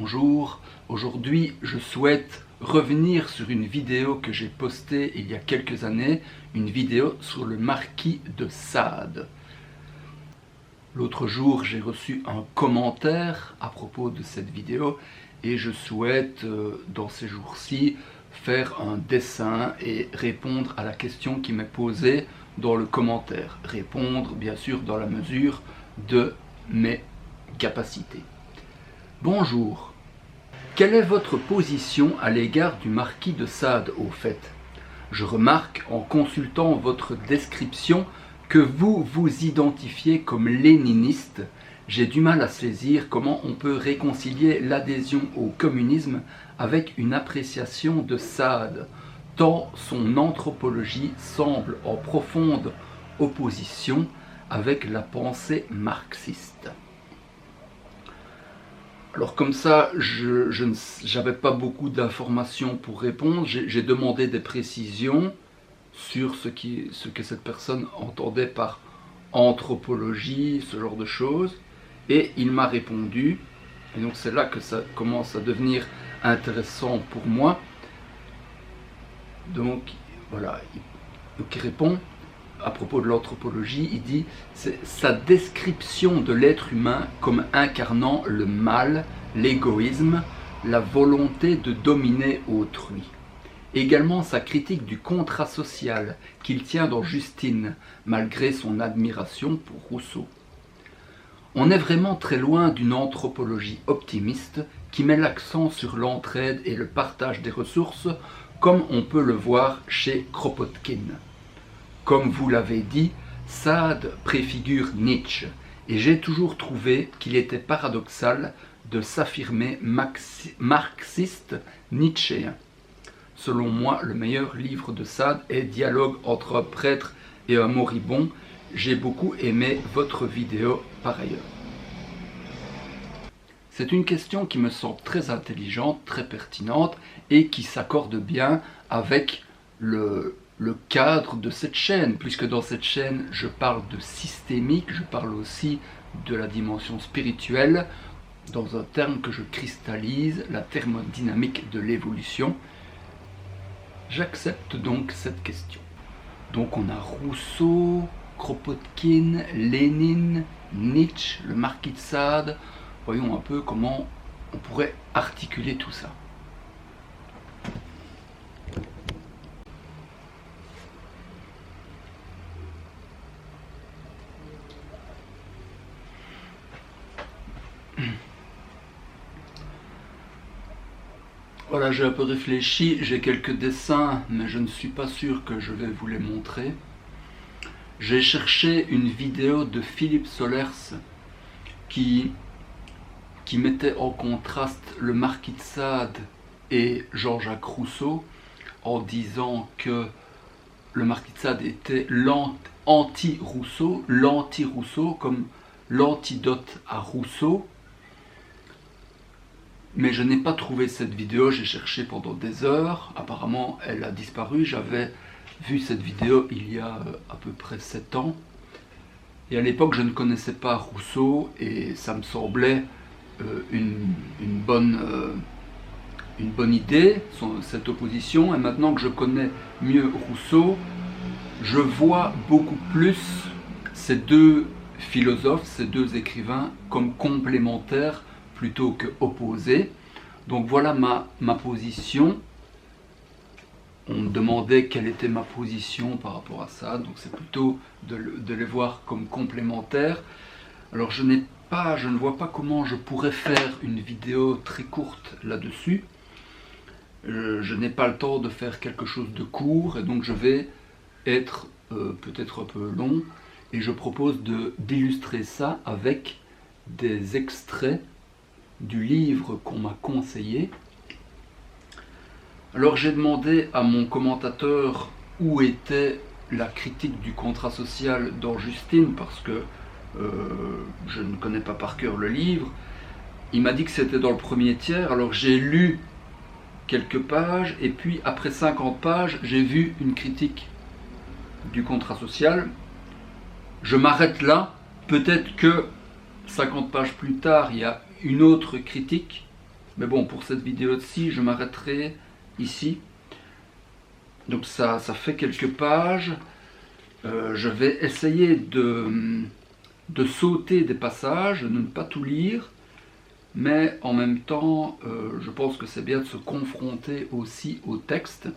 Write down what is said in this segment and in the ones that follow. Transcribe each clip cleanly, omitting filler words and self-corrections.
Bonjour, aujourd'hui je souhaite revenir sur une vidéo que j'ai postée il y a quelques années, une vidéo sur le marquis de Sade. L'autre jour j'ai reçu un commentaire à propos de cette vidéo et je souhaite dans ces jours-ci faire un dessin et répondre à la question qui m'est posée dans le commentaire. Répondre bien sûr dans la mesure de mes capacités. Bonjour. Quelle est votre position à l'égard du marquis de Sade au fait? Je remarque en consultant votre description que vous vous identifiez comme léniniste. J'ai du mal à saisir comment on peut réconcilier l'adhésion au communisme avec une appréciation de Sade, tant son anthropologie semble en profonde opposition avec la pensée marxiste. Alors comme ça, je n'avais pas beaucoup d'informations pour répondre. J'ai demandé des précisions sur ce que cette personne entendait par anthropologie, ce genre de choses. Et il m'a répondu, et donc c'est là que ça commence à devenir intéressant pour moi. Donc voilà, il répond à propos de l'anthropologie, il dit c'est sa description de l'être humain comme incarnant le mal, l'égoïsme, la volonté de dominer autrui. Également sa critique du contrat social qu'il tient dans Justine, malgré son admiration pour Rousseau. On est vraiment très loin d'une anthropologie optimiste qui met l'accent sur l'entraide et le partage des ressources, comme on peut le voir chez Kropotkin. Comme vous l'avez dit, Sade préfigure Nietzsche, et j'ai toujours trouvé qu'il était paradoxal de s'affirmer marxiste nietzschéen. Selon moi, le meilleur livre de Sade est Dialogue entre un prêtre et un moribond. J'ai beaucoup aimé votre vidéo par ailleurs. C'est une question qui me semble très intelligente, très pertinente et qui s'accorde bien avec le cadre de cette chaîne, puisque dans cette chaîne, je parle de systémique, je parle aussi de la dimension spirituelle, dans un terme que je cristallise, la thermodynamique de l'évolution. J'accepte donc cette question. Donc on a Rousseau, Kropotkin, Lénine, Nietzsche, le marquis de Sade. Voyons un peu comment on pourrait articuler tout ça. Voilà, j'ai un peu réfléchi, j'ai quelques dessins, mais je ne suis pas sûr que je vais vous les montrer. J'ai cherché une vidéo de Philippe Solers qui mettait en contraste le marquis de Sade et Jean-Jacques Rousseau, en disant que le marquis de Sade était l'anti-Rousseau, comme l'antidote à Rousseau. Mais je n'ai pas trouvé cette vidéo, j'ai cherché pendant des heures, apparemment elle a disparu. J'avais vu cette vidéo il y a à peu près 7 ans. Et à l'époque je ne connaissais pas Rousseau et ça me semblait une bonne idée, cette opposition. Et maintenant que je connais mieux Rousseau, je vois beaucoup plus ces deux philosophes, ces deux écrivains comme complémentaires plutôt que opposés. Donc voilà ma position. On me demandait quelle était ma position par rapport à ça, donc c'est plutôt de les voir comme complémentaires. Alors je ne vois pas comment je pourrais faire une vidéo très courte là-dessus. Je n'ai pas le temps de faire quelque chose de court, et donc je vais être peut-être un peu long, et je propose d'illustrer ça avec des extraits du livre qu'on m'a conseillé. Alors j'ai demandé à mon commentateur où était la critique du contrat social dans Justine, parce que je ne connais pas par cœur le livre. Il m'a dit que c'était dans le premier tiers, alors j'ai lu quelques pages, et puis après 50 pages, j'ai vu une critique du contrat social. Je m'arrête là, peut-être que 50 pages plus tard, il y a une autre critique Mais bon, pour cette vidéo-ci, je m'arrêterai ici. Donc ça fait quelques pages. Je vais essayer de sauter des passages, de ne pas tout lire. Mais en même temps, je pense que c'est bien de se confronter aussi au texte.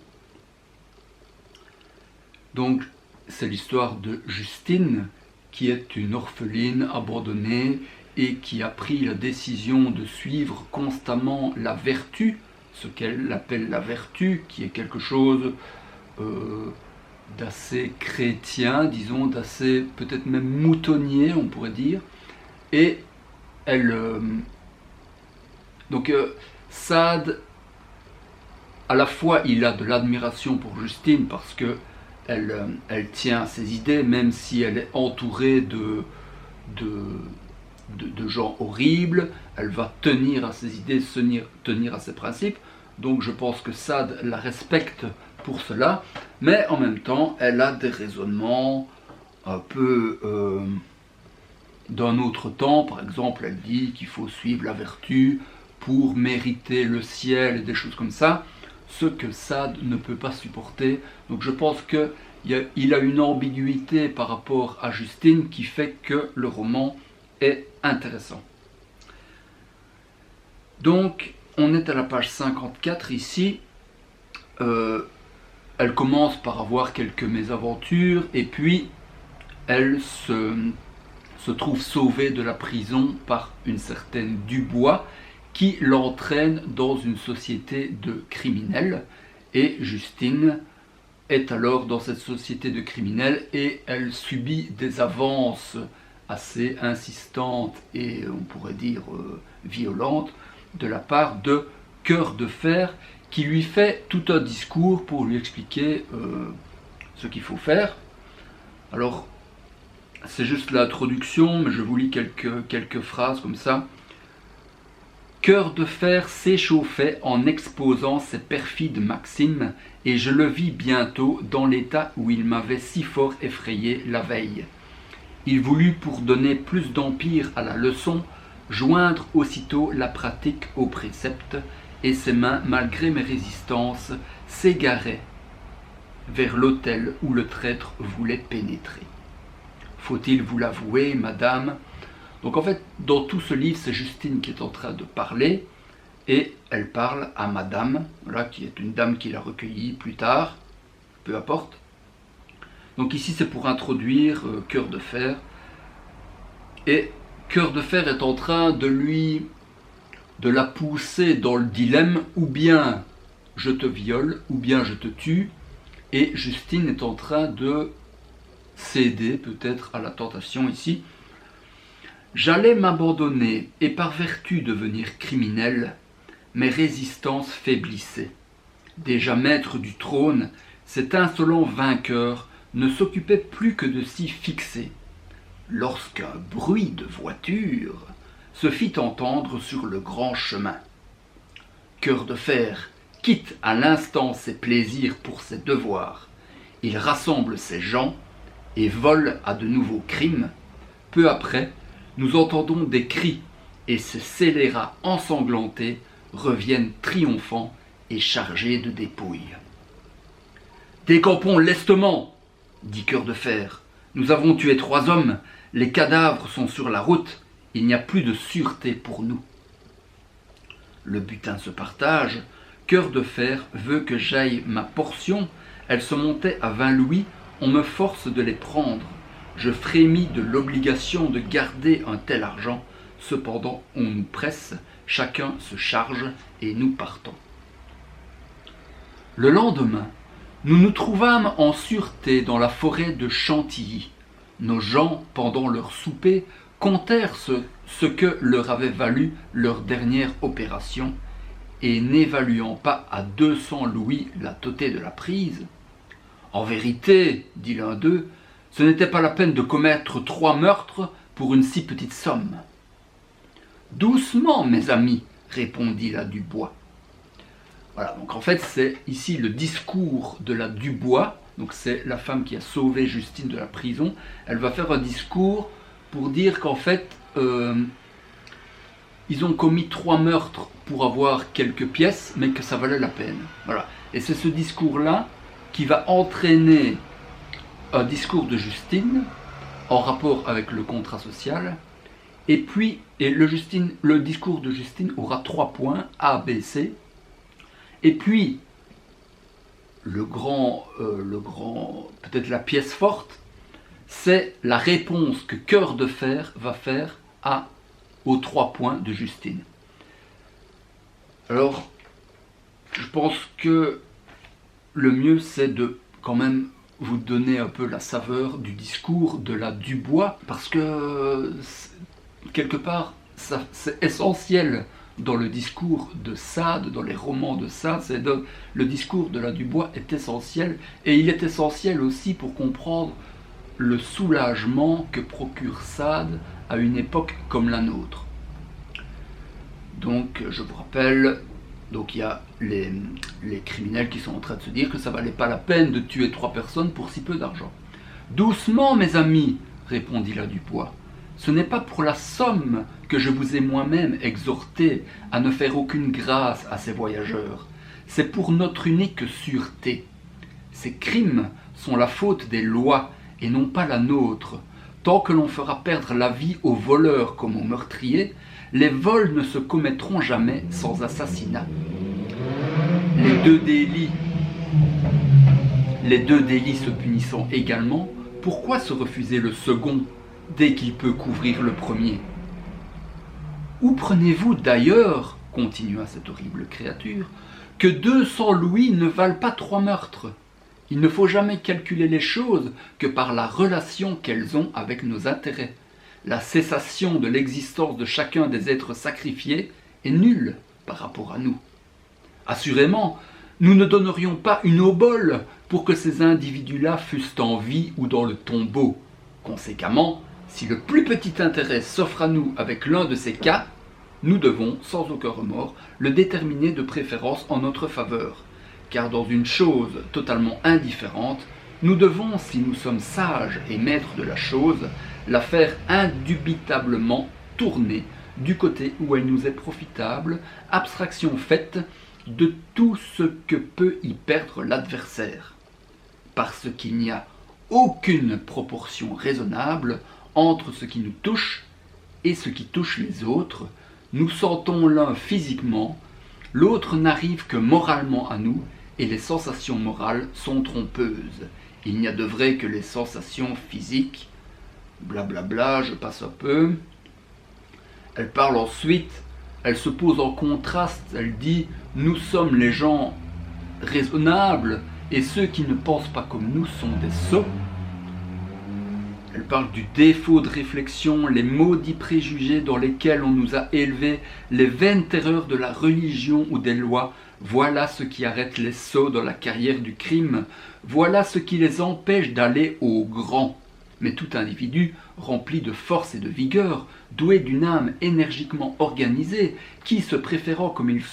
Donc, c'est l'histoire de Justine, qui est une orpheline abandonnée et qui a pris la décision de suivre constamment la vertu, ce qu'elle appelle la vertu, qui est quelque chose d'assez chrétien, disons, d'assez peut-être même moutonnier, on pourrait dire. Et elle... Sade, à la fois, il a de l'admiration pour Justine parce que elle tient à ses idées, même si elle est entourée de gens horribles, elle va tenir à ses idées, tenir à ses principes. Donc je pense que Sade la respecte pour cela, mais en même temps, elle a des raisonnements un peu d'un autre temps. Par exemple, elle dit qu'il faut suivre la vertu pour mériter le ciel et des choses comme ça, ce que Sade ne peut pas supporter. Donc je pense qu'il a une ambiguïté par rapport à Justine qui fait que le roman est intéressant. Donc on est à la page 54 ici. Elle commence par avoir quelques mésaventures et puis elle se trouve sauvée de la prison par une certaine Dubois qui l'entraîne dans une société de criminels. Et Justine est alors dans cette société de criminels et elle subit des avances assez insistantes et on pourrait dire violentes de la part de Cœur de Fer qui lui fait tout un discours pour lui expliquer ce qu'il faut faire. Alors c'est juste l'introduction, mais je vous lis quelques phrases comme ça. Cœur de Fer s'échauffait en exposant ses perfides maximes, et je le vis bientôt dans l'état où il m'avait si fort effrayé la veille. Il voulut, pour donner plus d'empire à la leçon, joindre aussitôt la pratique au précepte, et ses mains, malgré mes résistances, s'égaraient vers l'autel où le traître voulait pénétrer. Faut-il vous l'avouer, madame ? Donc en fait, dans tout ce livre, c'est Justine qui est en train de parler, et elle parle à madame, voilà, qui est une dame qui l'a recueillie plus tard, peu importe. Donc ici, c'est pour introduire Cœur de Fer, et Cœur de Fer est en train de la pousser dans le dilemme, ou bien je te viole, ou bien je te tue, et Justine est en train de céder peut-être à la tentation ici. J'allais m'abandonner et par vertu devenir criminel, mes résistances faiblissaient. Déjà maître du trône, cet insolent vainqueur ne s'occupait plus que de s'y fixer, lorsqu'un bruit de voiture se fit entendre sur le grand chemin. Cœur de Fer quitte à l'instant ses plaisirs pour ses devoirs. Il rassemble ses gens et vole à de nouveaux crimes. Peu après, nous entendons des cris, et ces scélérats ensanglantés reviennent triomphants et chargés de dépouilles. « Décampons lestement !» dit Cœur de Fer. « Nous avons tué 3 hommes, les cadavres sont sur la route, il n'y a plus de sûreté pour nous. » Le butin se partage, Cœur de Fer veut que j'aille ma portion, elle se montait à 20 louis, on me force de les prendre. Je frémis de l'obligation de garder un tel argent. Cependant, on nous presse, chacun se charge et nous partons. Le lendemain, nous nous trouvâmes en sûreté dans la forêt de Chantilly. Nos gens, pendant leur souper, comptèrent ce que leur avait valu leur dernière opération, et n'évaluant pas à 200 louis la totalité de la prise. « En vérité, dit l'un d'eux, ce n'était pas la peine de commettre 3 meurtres pour une si petite somme. »« Doucement, mes amis, répondit la Dubois. » Voilà, donc en fait, c'est ici le discours de la Dubois. Donc c'est la femme qui a sauvé Justine de la prison. Elle va faire un discours pour dire qu'en fait, ils ont commis 3 meurtres pour avoir quelques pièces, mais que ça valait la peine. Voilà. Et c'est ce discours-là qui va entraîner un discours de Justine en rapport avec le contrat social. Et puis, le discours de Justine aura 3 points, A, B, C. Et puis, peut-être la pièce forte, c'est la réponse que Cœur de Fer va faire aux 3 points de Justine. Alors, je pense que le mieux, c'est de quand même vous donner un peu la saveur du discours de la Dubois, parce que, quelque part, c'est essentiel dans le discours de Sade, dans les romans de Sade, le discours de la Dubois est essentiel, et il est essentiel aussi pour comprendre le soulagement que procure Sade à une époque comme la nôtre. Donc, je vous rappelle, il y a les criminels qui sont en train de se dire que ça valait pas la peine de tuer 3 personnes pour si peu d'argent. « Doucement, mes amis, répondit la Dubois. Ce n'est pas pour la somme que je vous ai moi-même exhorté à ne faire aucune grâce à ces voyageurs. C'est pour notre unique sûreté. Ces crimes sont la faute des lois et non pas la nôtre. Tant que l'on fera perdre la vie aux voleurs comme aux meurtriers, les vols ne se commettront jamais sans assassinat. Les deux délits se punissant également, pourquoi se refuser le second dès qu'il peut couvrir le premier? Où prenez-vous d'ailleurs, continua cette horrible créature, que 200 louis ne valent pas 3 meurtres? Il ne faut jamais calculer les choses que par la relation qu'elles ont avec nos intérêts. La cessation de l'existence de chacun des êtres sacrifiés est nulle par rapport à nous. Assurément, nous ne donnerions pas une obole pour que ces individus-là fussent en vie ou dans le tombeau. Conséquemment, si le plus petit intérêt s'offre à nous avec l'un de ces cas, nous devons, sans aucun remords, le déterminer de préférence en notre faveur. Car dans une chose totalement indifférente, nous devons, si nous sommes sages et maîtres de la chose, la faire indubitablement tourner du côté où elle nous est profitable, abstraction faite de tout ce que peut y perdre l'adversaire. Parce qu'il n'y a aucune proportion raisonnable entre ce qui nous touche et ce qui touche les autres, nous sentons l'un physiquement, l'autre n'arrive que moralement à nous, et les sensations morales sont trompeuses. Il n'y a de vrai que les sensations physiques. Blablabla, je passe un peu. Elle parle ensuite, elle se pose en contraste, elle dit « Nous sommes les gens raisonnables, et ceux qui ne pensent pas comme nous sont des sots ». Elle parle du défaut de réflexion, les maudits préjugés dans lesquels on nous a élevés, les vaines terreurs de la religion ou des lois. Voilà ce qui arrête les sots dans la carrière du crime. Voilà ce qui les empêche d'aller au grand. Mais tout individu, rempli de force et de vigueur, doué d'une âme énergiquement organisée, qui, se préférant comme il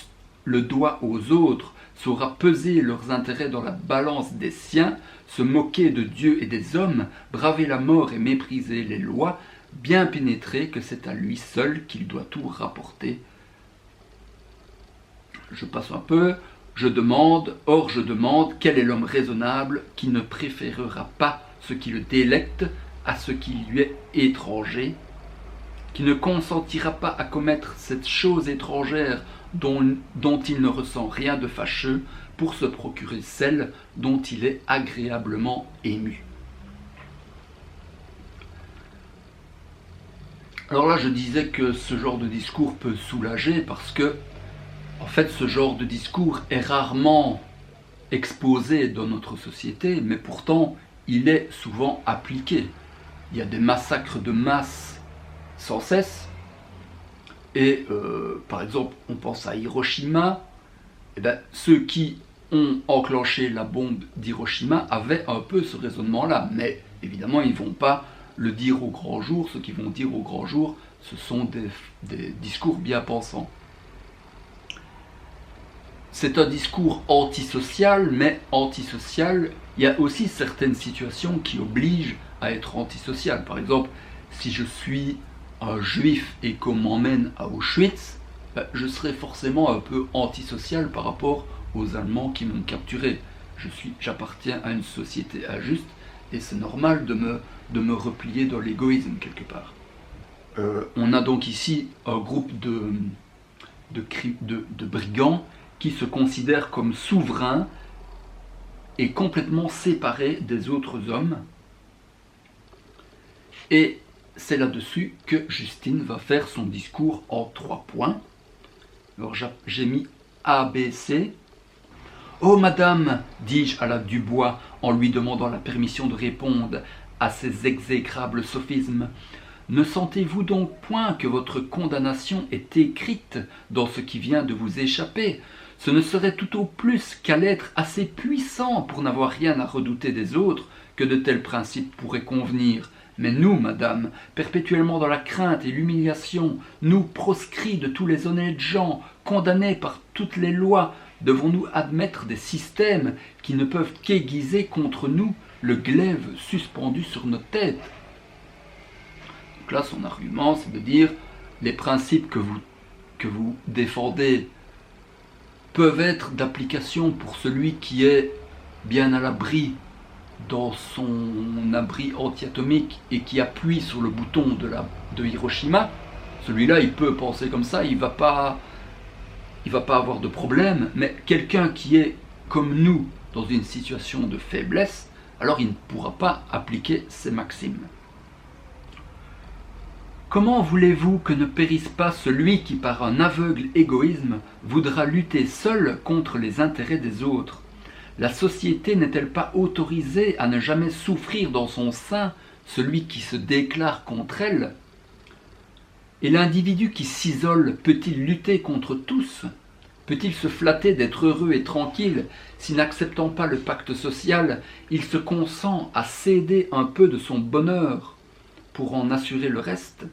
le doit aux autres, saura peser leurs intérêts dans la balance des siens, se moquer de Dieu et des hommes, braver la mort et mépriser les lois, bien pénétré que c'est à lui seul qu'il doit tout rapporter. Je passe un peu, je demande, quel est l'homme raisonnable qui ne préférera pas ce qui le délecte à ce qui lui est étranger, qui ne consentira pas à commettre cette chose étrangère dont il ne ressent rien de fâcheux pour se procurer celle dont il est agréablement ému. Alors là, je disais que ce genre de discours peut soulager parce que, en fait, ce genre de discours est rarement exposé dans notre société, mais pourtant, il est souvent appliqué. Il y a des massacres de masse sans cesse. Et par exemple, on pense à Hiroshima. Eh bien, ceux qui ont enclenché la bombe d'Hiroshima avaient un peu ce raisonnement-là. Mais évidemment, ils ne vont pas le dire au grand jour. Ceux qui vont dire au grand jour, ce sont des discours bien pensants. C'est un discours antisocial, mais antisocial, il y a aussi certaines situations qui obligent à être antisocial. Par exemple, si je suis un juif et qu'on m'emmène à Auschwitz, je serais forcément un peu antisocial par rapport aux Allemands qui m'ont capturé. J'appartiens à une société injuste et c'est normal de me replier dans l'égoïsme quelque part. On a donc ici un groupe de brigands qui se considèrent comme souverains et complètement séparés des autres hommes. Et c'est là-dessus que Justine va faire son discours en 3 points. Alors j'ai mis A, B, C. « Oh madame, dis-je à la Dubois en lui demandant la permission de répondre à ces exécrables sophismes, ne sentez-vous donc point que votre condamnation est écrite dans ce qui vient de vous échapper? Ce ne serait tout au plus qu'à l'être assez puissant pour n'avoir rien à redouter des autres que de tels principes pourraient convenir. Mais nous, madame, perpétuellement dans la crainte et l'humiliation, nous proscrits de tous les honnêtes gens, condamnés par toutes les lois, devons-nous admettre des systèmes qui ne peuvent qu'aiguiser contre nous le glaive suspendu sur nos têtes? » Donc là, son argument, c'est de dire les principes que vous défendez peuvent être d'application pour celui qui est bien à l'abri dans son abri anti-atomique et qui appuie sur le bouton de Hiroshima. Celui-là, il peut penser comme ça, il va pas avoir de problème, mais quelqu'un qui est comme nous dans une situation de faiblesse, alors il ne pourra pas appliquer ces maximes. Comment voulez-vous que ne périsse pas celui qui, par un aveugle égoïsme, voudra lutter seul contre les intérêts des autres? La société n'est-elle pas autorisée à ne jamais souffrir dans son sein celui qui se déclare contre elle? Et l'individu qui s'isole peut-il lutter contre tous? Peut-il se flatter d'être heureux et tranquille si, n'acceptant pas le pacte social, il se consent à céder un peu de son bonheur pour en assurer le reste?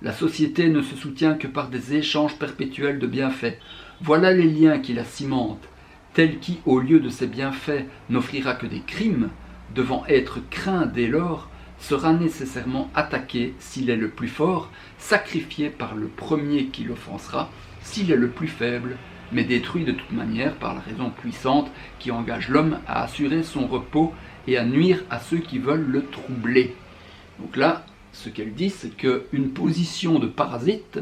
La société ne se soutient que par des échanges perpétuels de bienfaits. Voilà les liens qui la cimentent. Tel qui, au lieu de ses bienfaits, n'offrira que des crimes, devant être craint dès lors, sera nécessairement attaqué s'il est le plus fort, sacrifié par le premier qui l'offensera, s'il est le plus faible, mais détruit de toute manière par la raison puissante qui engage l'homme à assurer son repos et à nuire à ceux qui veulent le troubler. Donc là, ce qu'elle dit, c'est qu'une position de parasite,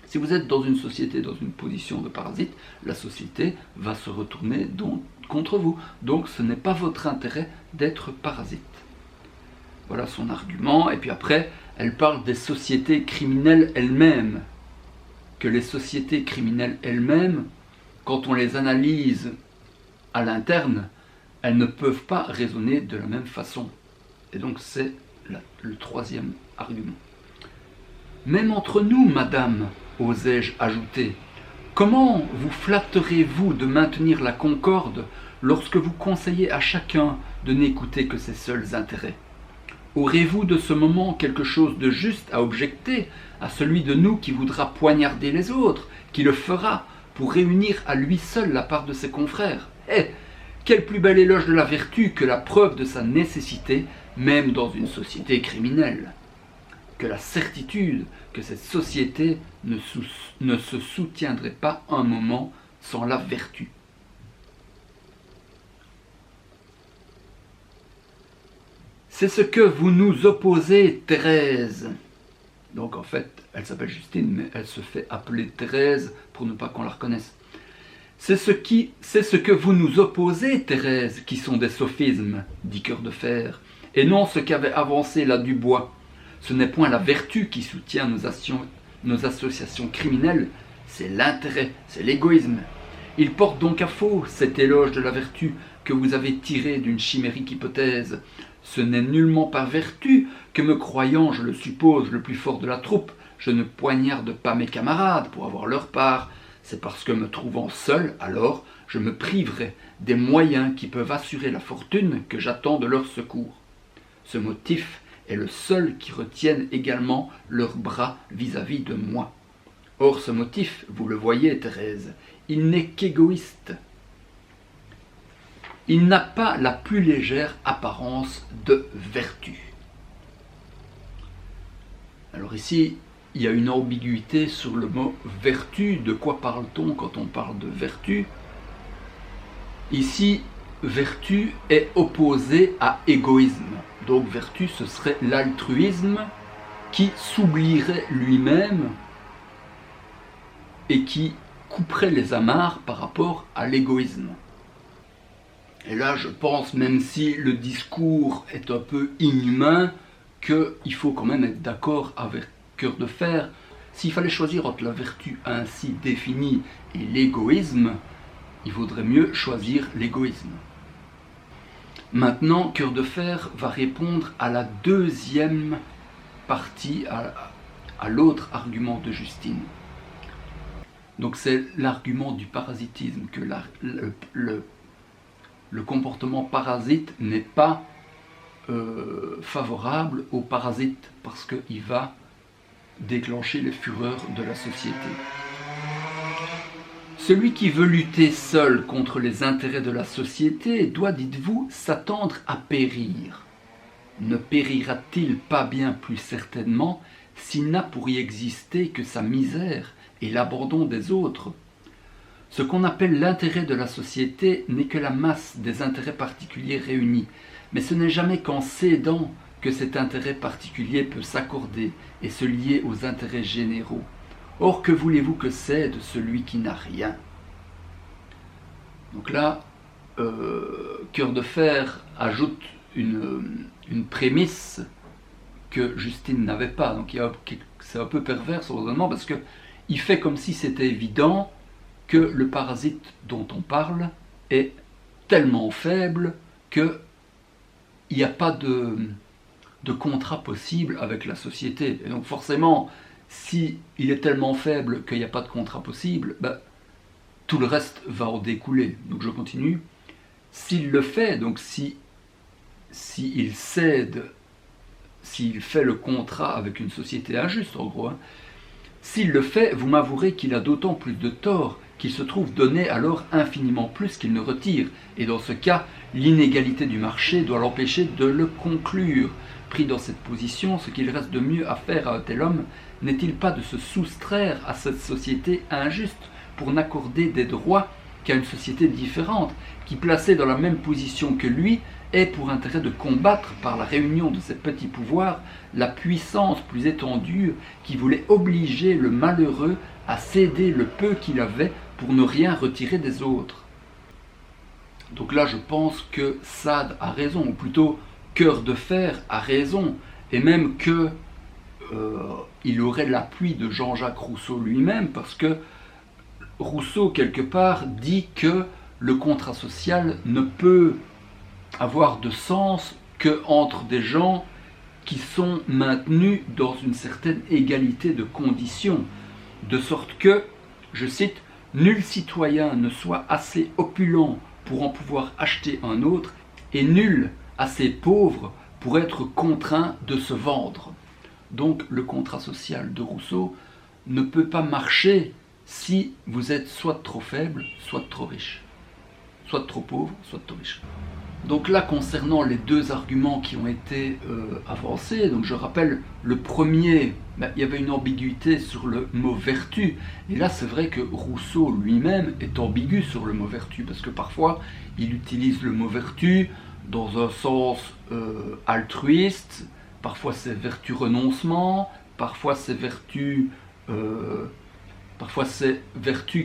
si vous êtes dans une société, dans une position de parasite, la société va se retourner contre vous. Donc ce n'est pas votre intérêt d'être parasite. Voilà son argument. Et puis après, elle parle des sociétés criminelles elles-mêmes. Que les sociétés criminelles elles-mêmes, quand on les analyse à l'interne, elles ne peuvent pas raisonner de la même façon. Et donc c'est le 3e argument. Même entre nous, madame, osai-je ajouter, comment vous flatterez-vous de maintenir la concorde lorsque vous conseillez à chacun de n'écouter que ses seuls intérêts? Aurez-vous de ce moment quelque chose de juste à objecter à celui de nous qui voudra poignarder les autres, qui le fera pour réunir à lui seul la part de ses confrères? Quel plus bel éloge de la vertu que la preuve de sa nécessité, même dans une société criminelle, que la certitude que cette société ne se soutiendrait pas un moment sans la vertu. C'est ce que vous nous opposez, Thérèse. Donc en fait, elle s'appelle Justine, mais elle se fait appeler Thérèse pour ne pas qu'on la reconnaisse. C'est ce que vous nous opposez, Thérèse, qui sont des sophismes, dit Cœur de Fer, et non ce qu'avait avancé la Dubois. Ce n'est point la vertu qui soutient nos associations criminelles, c'est l'intérêt, c'est l'égoïsme. Il porte donc à faux cet éloge de la vertu que vous avez tiré d'une chimérique hypothèse. Ce n'est nullement par vertu que, me croyant, je le suppose, le plus fort de la troupe, je ne poignarde pas mes camarades pour avoir leur part. C'est parce que, me trouvant seul, alors, je me priverai des moyens qui peuvent assurer la fortune que j'attends de leur secours. Ce motif est le seul qui retienne également leurs bras vis-à-vis de moi. Or ce motif, vous le voyez, Thérèse, il n'est qu'égoïste. Il n'a pas la plus légère apparence de vertu. Alors ici, il y a une ambiguïté sur le mot vertu. De quoi parle-t-on quand on parle de vertu? Ici, vertu est opposé à égoïsme. Donc vertu, ce serait l'altruisme qui s'oublierait lui-même et qui couperait les amarres par rapport à l'égoïsme. Et là, je pense, même si le discours est un peu inhumain, qu'il faut quand même être d'accord avec Cœur de Fer. S'il fallait choisir entre la vertu ainsi définie et l'égoïsme, il vaudrait mieux choisir l'égoïsme. Maintenant, Cœur de Fer va répondre à la deuxième partie, à l'autre argument de Justine. Donc c'est l'argument du parasitisme, que le comportement parasite n'est pas favorable aux parasites parce qu'il va déclencher les fureurs de la société. Celui qui veut lutter seul contre les intérêts de la société doit, dites-vous, s'attendre à périr. Ne périra-t-il pas bien plus certainement s'il n'a pour y exister que sa misère et l'abandon des autres? Ce qu'on appelle l'intérêt de la société n'est que la masse des intérêts particuliers réunis, mais ce n'est jamais qu'en cédant que cet intérêt particulier peut s'accorder et se lier aux intérêts généraux. Or, que voulez-vous que cède celui qui n'a rien? Donc là, Cœur de Fer ajoute une prémisse que Justine n'avait pas. Donc c'est un peu pervers son raisonnement parce qu'il fait comme si c'était évident que le parasite dont on parle est tellement faible qu'il n'y a pas de contrat possible avec la société. Et donc forcément, si il est tellement faible qu'il n'y a pas de contrat possible, tout le reste va en découler. Donc je continue. S'il le fait, donc s'il cède, s'il fait le contrat avec une société injuste, en gros, s'il le fait, vous m'avouerez qu'il a d'autant plus de tort qu'il se trouve donner alors infiniment plus qu'il ne retire. Et dans ce cas, l'inégalité du marché doit l'empêcher de le conclure. Pris dans cette position, ce qu'il reste de mieux à faire à un tel homme n'est-il pas de se soustraire à cette société injuste pour n'accorder des droits qu'à une société différente, qui, placée dans la même position que lui, ait pour intérêt de combattre par la réunion de ses petits pouvoirs la puissance plus étendue qui voulait obliger le malheureux à céder le peu qu'il avait pour ne rien retirer des autres. Donc là, je pense que Sade a raison, ou plutôt Cœur de Fer a raison, et même que il aurait l'appui de Jean-Jacques Rousseau lui-même, parce que Rousseau, quelque part, dit que le contrat social ne peut avoir de sens qu'entre des gens qui sont maintenus dans une certaine égalité de conditions, de sorte que, je cite, « Nul citoyen ne soit assez opulent pour en pouvoir acheter un autre, et nul assez pauvre pour être contraint de se vendre. » Donc le contrat social de Rousseau ne peut pas marcher si vous êtes soit trop faible, soit trop riche. Soit trop pauvre, soit trop riche. Donc là, concernant les deux arguments qui ont été avancés, donc je rappelle, le premier, il y avait une ambiguïté sur le mot vertu, et là c'est vrai que Rousseau lui-même est ambigu sur le mot vertu, parce que parfois il utilise le mot vertu dans un sens altruiste, parfois c'est vertu renoncement, parfois c'est vertu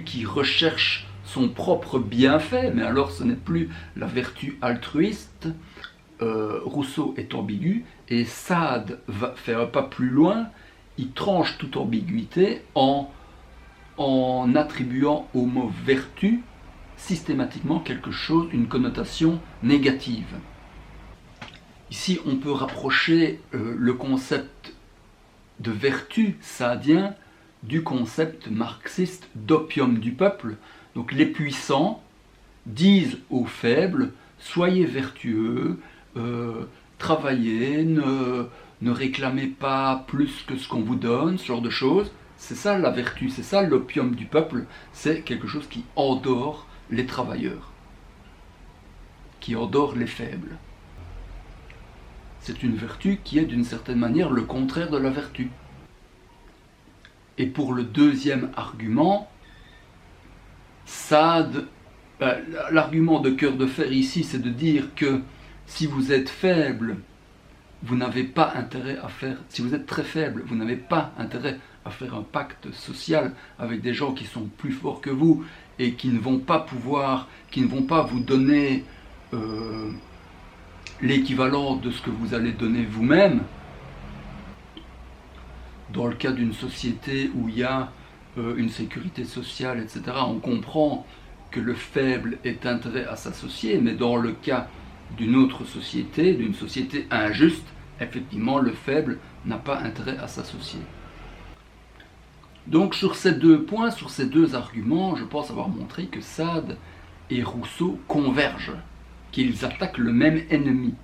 qui recherche son propre bienfait, mais alors ce n'est plus la vertu altruiste. Rousseau est ambigu, et Sade va faire un pas plus loin, il tranche toute ambiguïté en attribuant au mot vertu systématiquement quelque chose, une connotation négative. Ici, on peut rapprocher le concept de vertu sadien du concept marxiste d'opium du peuple. Donc les puissants disent aux faibles, soyez vertueux, travaillez, ne réclamez pas plus que ce qu'on vous donne, ce genre de choses. C'est ça la vertu, c'est ça l'opium du peuple, c'est quelque chose qui endort les travailleurs, qui endort les faibles. C'est une vertu qui est d'une certaine manière le contraire de la vertu. Et pour le deuxième argument, Sade, l'argument de cœur de fer ici, c'est de dire que si vous êtes faible, vous n'avez pas intérêt à faire, si vous êtes très faible, vous n'avez pas intérêt à faire un pacte social avec des gens qui sont plus forts que vous et qui ne vont pas vous donner l'équivalent de ce que vous allez donner vous-même. Dans le cas d'une société où il y a une sécurité sociale, etc., on comprend que le faible ait intérêt à s'associer, mais dans le cas d'une autre société, d'une société injuste, effectivement, le faible n'a pas intérêt à s'associer. Donc sur ces deux points, sur ces deux arguments, je pense avoir montré que Sade et Rousseau convergent, qu'ils attaquent le même ennemi.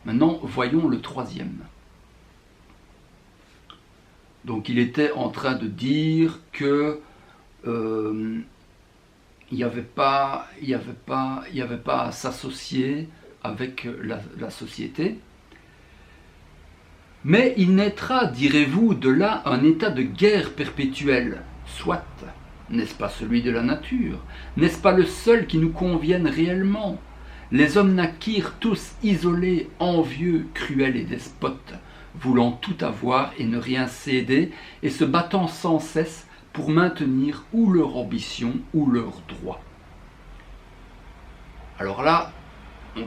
Maintenant, voyons le troisième. Donc il était en train de dire que il n'y avait pas à s'associer avec la société. Mais il naîtra, direz-vous, de là un état de guerre perpétuelle. Soit, n'est-ce pas celui de la nature? N'est-ce pas le seul qui nous convienne réellement? Les hommes naquirent tous isolés, envieux, cruels et despotes, voulant tout avoir et ne rien céder, et se battant sans cesse pour maintenir ou leur ambition ou leur droit. Alors là, on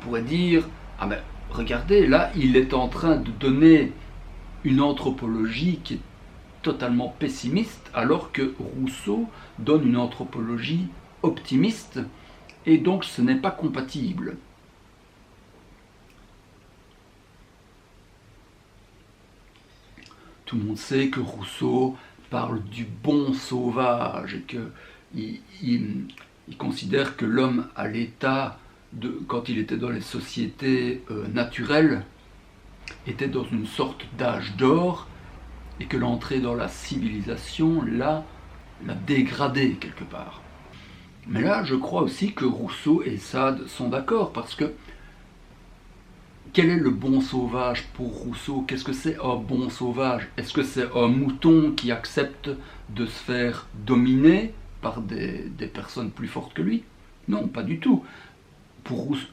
pourrait dire, ah ben, regardez, là, il est en train de donner une anthropologie qui est totalement pessimiste, alors que Rousseau donne une anthropologie optimiste, et donc ce n'est pas compatible. Tout le monde sait que Rousseau parle du bon sauvage, et qu'il considère que l'homme à l'état quand il était dans les sociétés naturelles, était dans une sorte d'âge d'or, et que l'entrée dans la civilisation l'a dégradé quelque part. Mais là, je crois aussi que Rousseau et Sade sont d'accord, parce que quel est le bon sauvage pour Rousseau? Qu'est-ce que c'est un bon sauvage? Est-ce que c'est un mouton qui accepte de se faire dominer par des personnes plus fortes que lui? Non, pas du tout.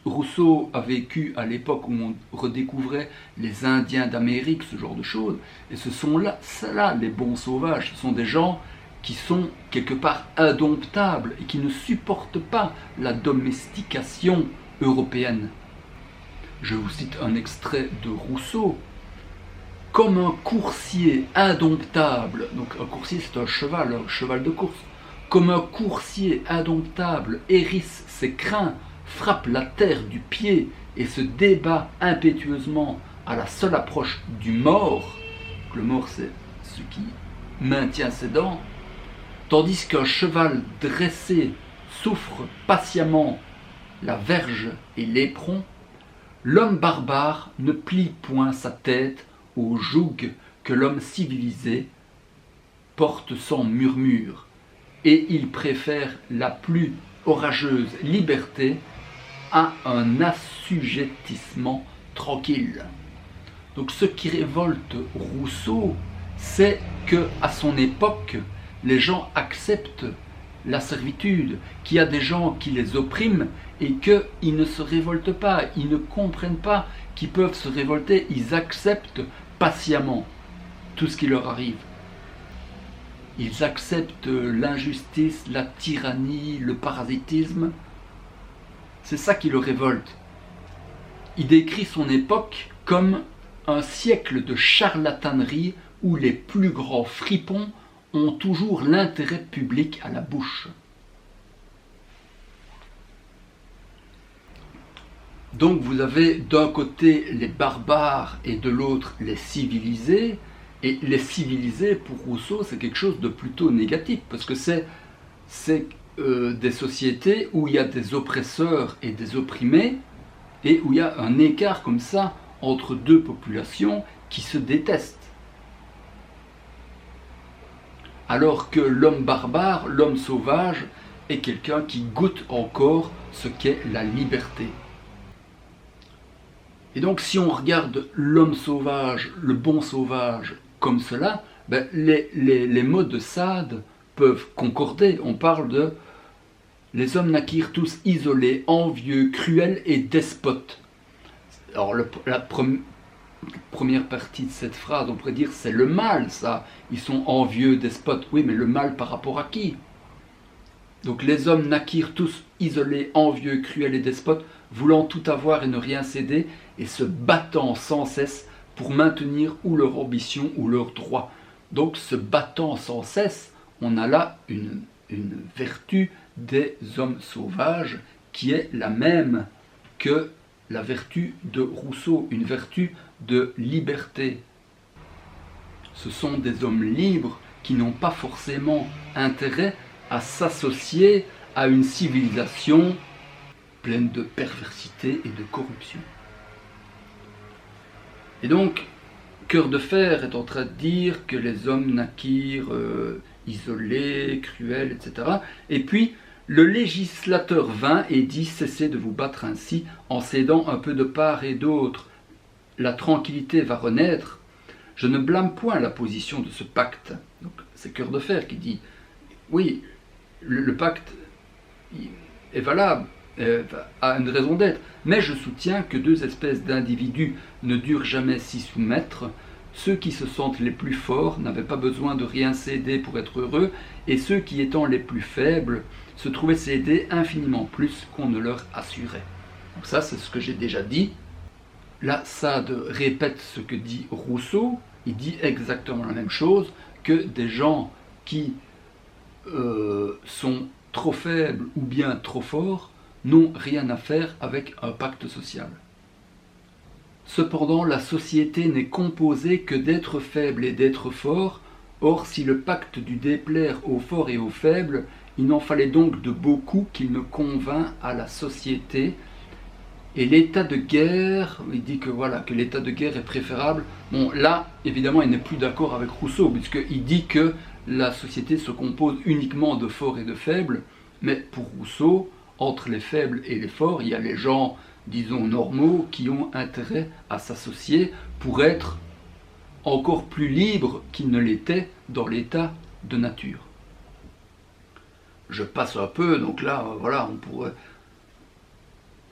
Rousseau a vécu à l'époque où on redécouvrait les Indiens d'Amérique, ce genre de choses, et ce sont là les bons sauvages. Ce sont des gens qui sont quelque part indomptables et qui ne supportent pas la domestication européenne. Je vous cite un extrait de Rousseau. Comme un coursier indomptable, donc un coursier c'est un cheval de course, comme un coursier indomptable hérisse ses crins, frappe la terre du pied et se débat impétueusement à la seule approche du mort, le mort c'est ce qui maintient ses dents, tandis qu'un cheval dressé souffre patiemment la verge et l'éperon, l'homme barbare ne plie point sa tête au joug que l'homme civilisé porte sans murmure, et il préfère la plus orageuse liberté à un assujettissement tranquille. Donc ce qui révolte Rousseau, c'est que à son époque, les gens acceptent la servitude, qu'il y a des gens qui les oppriment et qu'ils ne se révoltent pas, ils ne comprennent pas qu'ils peuvent se révolter, ils acceptent patiemment tout ce qui leur arrive. Ils acceptent l'injustice, la tyrannie, le parasitisme. C'est ça qui le révolte. Il décrit son époque comme un siècle de charlatanerie où les plus grands fripons ont toujours l'intérêt public à la bouche. Donc vous avez d'un côté les barbares et de l'autre les civilisés. Et les civilisés, pour Rousseau, c'est quelque chose de plutôt négatif, parce que c'est des sociétés où il y a des oppresseurs et des opprimés, et où il y a un écart comme ça entre deux populations qui se détestent. Alors que l'homme barbare, l'homme sauvage, est quelqu'un qui goûte encore ce qu'est la liberté. Et donc si on regarde l'homme sauvage, le bon sauvage, comme cela, Ben, les mots de Sade peuvent concorder. On parle de les hommes naquirent tous isolés, envieux, cruels et despotes. Alors la première partie de cette phrase, on pourrait dire c'est le mal, ça. Ils sont envieux, despotes. Oui, mais le mal par rapport à qui? Donc les hommes naquirent tous isolés, envieux, cruels et despotes, voulant tout avoir et ne rien céder, et se battant sans cesse pour maintenir ou leur ambition ou leur droit. Donc se battant sans cesse, on a là une vertu des hommes sauvages qui est la même que la vertu de Rousseau, une vertu de liberté. Ce sont des hommes libres qui n'ont pas forcément intérêt à s'associer à une civilisation pleine de perversité et de corruption. Et donc, Cœur de fer est en train de dire que les hommes naquirent isolés, cruels, etc. Et puis, le législateur vint et dit « Cessez de vous battre ainsi en cédant un peu de part et d'autre. La tranquillité va renaître. Je ne blâme point la position de ce pacte. » Donc, c'est Cœur de fer qui dit « Oui, le pacte est valable, a une raison d'être, mais je soutiens que deux espèces d'individus ne durent jamais s'y soumettre. Ceux qui se sentent les plus forts n'avaient pas besoin de rien céder pour être heureux, et ceux qui étant les plus faibles se trouvaient céder infiniment plus qu'on ne leur assurait. » Donc ça, c'est ce que j'ai déjà dit. Là, Sade répète ce que dit Rousseau. Il dit exactement la même chose, que des gens qui sont trop faibles ou bien trop forts n'ont rien à faire avec un pacte social. Cependant, la société n'est composée que d'êtres faibles et d'êtres forts. Or, si le pacte dut déplaire aux forts et aux faibles, il n'en fallait donc de beaucoup qu'il ne convînt à la société. Et l'état de guerre, il dit que voilà, que l'état de guerre est préférable. Bon, là, évidemment, il n'est plus d'accord avec Rousseau, puisqu'il dit que la société se compose uniquement de forts et de faibles. Mais pour Rousseau, entre les faibles et les forts, il y a les gens, disons, normaux, qui ont intérêt à s'associer pour être encore plus libres qu'ils ne l'étaient dans l'état de nature. Je passe un peu, donc là, voilà, on pourrait...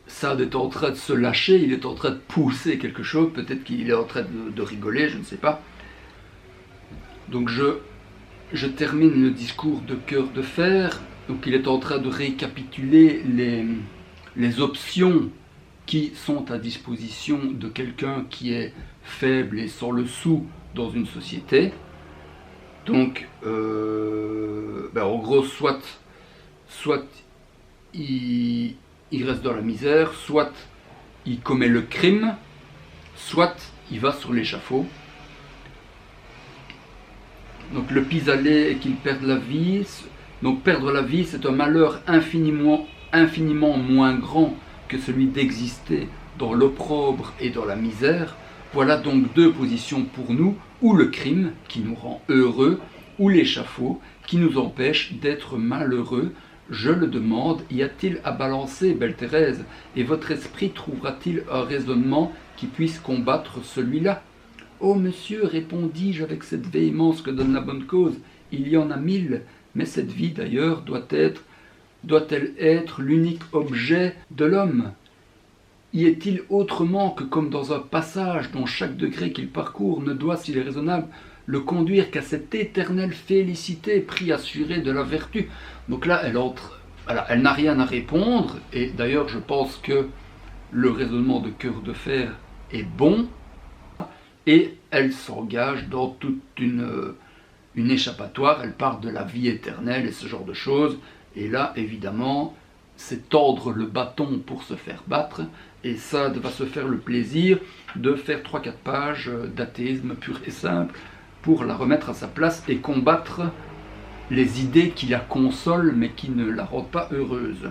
Sade est en train de se lâcher, il est en train de pousser quelque chose, peut-être qu'il est en train de rigoler, je ne sais pas. Donc je termine le discours de Cœur de fer. Donc il est en train de récapituler les options qui sont à disposition de quelqu'un qui est faible et sans le sou dans une société. Donc, en gros, soit il reste dans la misère, soit il commet le crime, soit il va sur l'échafaud. Donc le pis-aller est qu'il perde la vie. Donc perdre la vie, c'est un malheur infiniment moins grand que celui d'exister dans l'opprobre et dans la misère. Voilà donc deux positions pour nous, ou le crime qui nous rend heureux, ou l'échafaud qui nous empêche d'être malheureux. Je le demande, y a-t-il à balancer, belle Thérèse, et votre esprit trouvera-t-il un raisonnement qui puisse combattre celui-là? Oh monsieur, répondis-je avec cette véhémence que donne la bonne cause, il y en a 1000, mais cette vie d'ailleurs doit-elle être l'unique objet de l'homme? Y est-il autrement que comme dans un passage dont chaque degré qu'il parcourt ne doit, s'il est raisonnable, le conduire qu'à cette éternelle félicité, prix assuré de la vertu? Donc là, elle n'a rien à répondre, et d'ailleurs je pense que le raisonnement de Cœur de fer est bon, et elle s'engage dans toute une échappatoire. Elle parle de la vie éternelle et ce genre de choses, et là évidemment c'est tordre le bâton pour se faire battre, et ça va se faire le plaisir de faire 3-4 pages d'athéisme pur et simple pour la remettre à sa place et combattre les idées qui la consolent mais qui ne la rendent pas heureuse.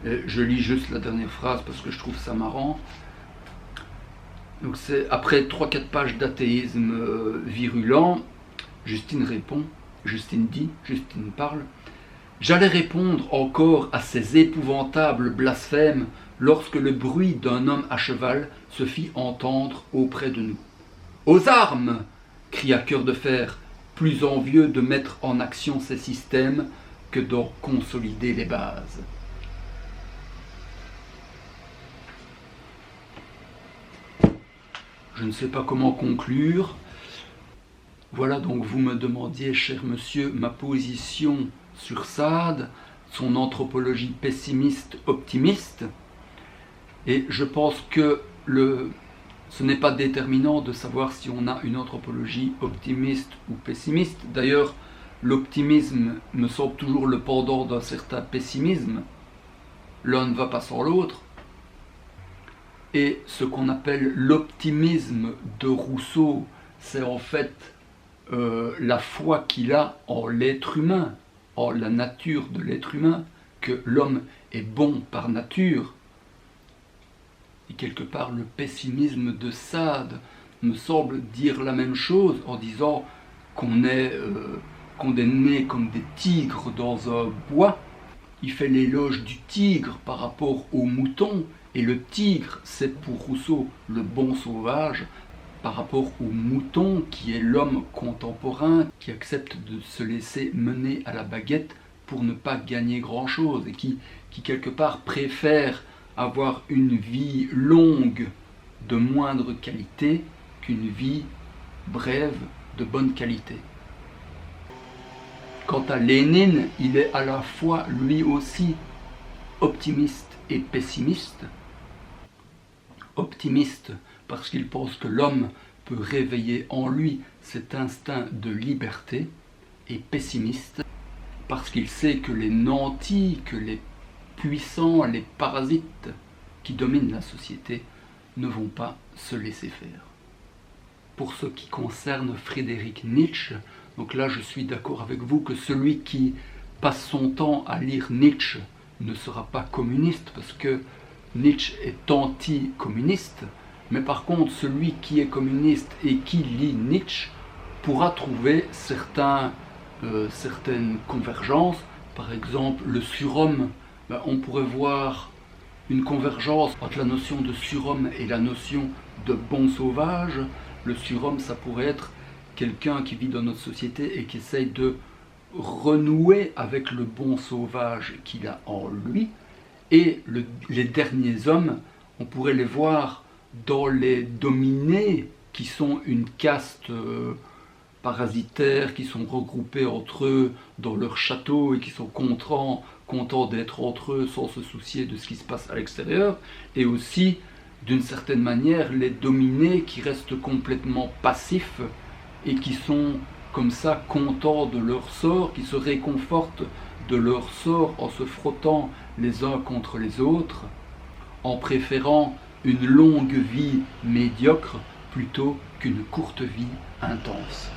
Je lis juste la dernière phrase parce que je trouve ça marrant. Donc c'est après 3-4 pages d'athéisme virulent, Justine parle. J'allais répondre encore à ces épouvantables blasphèmes lorsque le bruit d'un homme à cheval se fit entendre auprès de nous. « Aux armes !» crie à cœur de fer, plus envieux de mettre en action ces systèmes que d'en consolider les bases. Je ne sais pas comment conclure. Voilà, donc vous me demandiez, cher monsieur, ma position sur Sade, son anthropologie pessimiste-optimiste. Et je pense que ce n'est pas déterminant de savoir si on a une anthropologie optimiste ou pessimiste. D'ailleurs, l'optimisme me semble toujours le pendant d'un certain pessimisme. L'un ne va pas sans l'autre. Et ce qu'on appelle l'optimisme de Rousseau, c'est en fait la foi qu'il a en l'être humain, en la nature de l'être humain, que l'homme est bon par nature. Et quelque part, le pessimisme de Sade me semble dire la même chose en disant qu'on est né comme des tigres dans un bois. Il fait l'éloge du tigre par rapport au mouton, et le tigre, c'est pour Rousseau le bon sauvage, par rapport au mouton qui est l'homme contemporain, qui accepte de se laisser mener à la baguette pour ne pas gagner grand-chose, et qui quelque part préfère avoir une vie longue de moindre qualité qu'une vie brève de bonne qualité. Quant à Lénine, il est à la fois lui aussi optimiste et pessimiste. Optimiste parce qu'il pense que l'homme peut réveiller en lui cet instinct de liberté, et pessimiste parce qu'il sait que les nantis, que les puissants, les parasites qui dominent la société ne vont pas se laisser faire. Pour ce qui concerne Friedrich Nietzsche, donc là je suis d'accord avec vous que celui qui passe son temps à lire Nietzsche ne sera pas communiste, parce que Nietzsche est anti-communiste, mais par contre celui qui est communiste et qui lit Nietzsche pourra trouver certaines convergences. Par exemple, le surhomme, on pourrait voir une convergence entre la notion de surhomme et la notion de bon sauvage. Le surhomme, ça pourrait être quelqu'un qui vit dans notre société et qui essaye de renouer avec le bon sauvage qu'il a en lui. Et les derniers hommes, on pourrait les voir dans les dominés, qui sont une caste parasitaire, qui sont regroupés entre eux dans leur château et qui sont contents d'être entre eux sans se soucier de ce qui se passe à l'extérieur. Et aussi, d'une certaine manière, les dominés qui restent complètement passifs et qui sont comme ça contents de leur sort, qui se réconfortent de leur sort en se frottant les uns contre les autres, en préférant une longue vie médiocre plutôt qu'une courte vie intense.